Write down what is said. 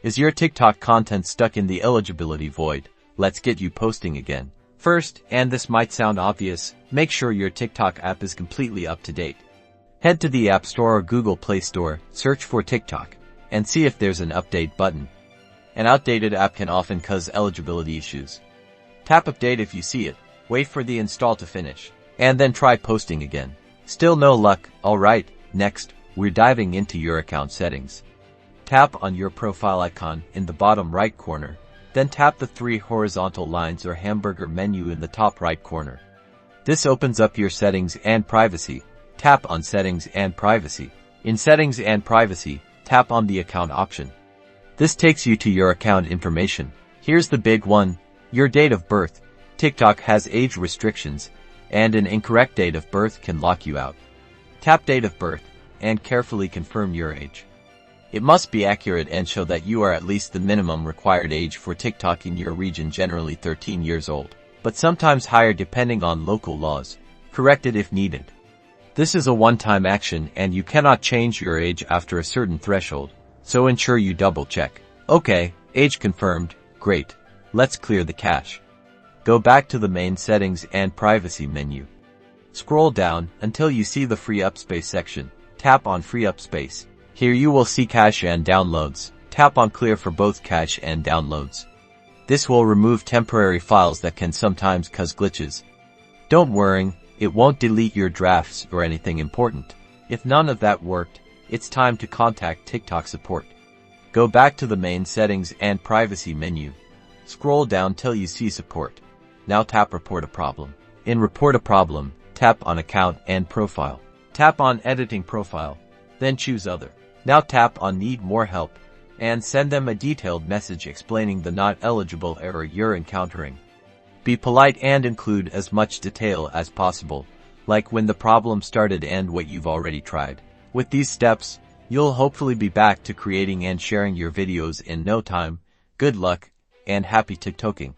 Is your TikTok content stuck in the eligibility void? Let's get you posting again. First, and this might sound obvious, make sure your TikTok app is completely up to date. Head to the App Store or Google Play Store, search for TikTok, and see if there's an update button. An outdated app can often cause eligibility issues. Tap Update if you see it, wait for the install to finish, and then try posting again. Still no luck? Alright, next, we're diving into your account settings. Tap on your profile icon in the bottom right corner, then tap the three horizontal lines or hamburger menu in the top right corner. This opens up your settings and privacy. Tap on Settings and Privacy. In Settings and Privacy, tap on the Account option. This takes you to your account information. Here's the big one, your date of birth. TikTok has age restrictions, and an incorrect date of birth can lock you out. Tap Date of Birth, and carefully confirm your age. It must be accurate and show that you are at least the minimum required age for TikTok in your region, generally 13 years old, but sometimes higher depending on local laws. Correct it if needed. This is a one-time action and you cannot change your age after a certain threshold, so ensure you double-check. Okay, age confirmed, great. Let's clear the cache. Go back to the main Settings and Privacy menu. Scroll down until you see the Free Up Space section. Tap on Free Up Space. Here you will see cache and downloads. Tap on Clear for both cache and downloads. This will remove temporary files that can sometimes cause glitches. Don't worry, it won't delete your drafts or anything important. If none of that worked, it's time to contact TikTok support. Go back to the main Settings and Privacy menu. Scroll down till you see Support. Now tap Report a Problem. In Report a Problem, tap on Account and Profile. Tap on Editing Profile, then choose Other. Now tap on Need More Help, and send them a detailed message explaining the not eligible error you're encountering. Be polite and include as much detail as possible, like when the problem started and what you've already tried. With these steps, you'll hopefully be back to creating and sharing your videos in no time. Good luck, and happy TikToking.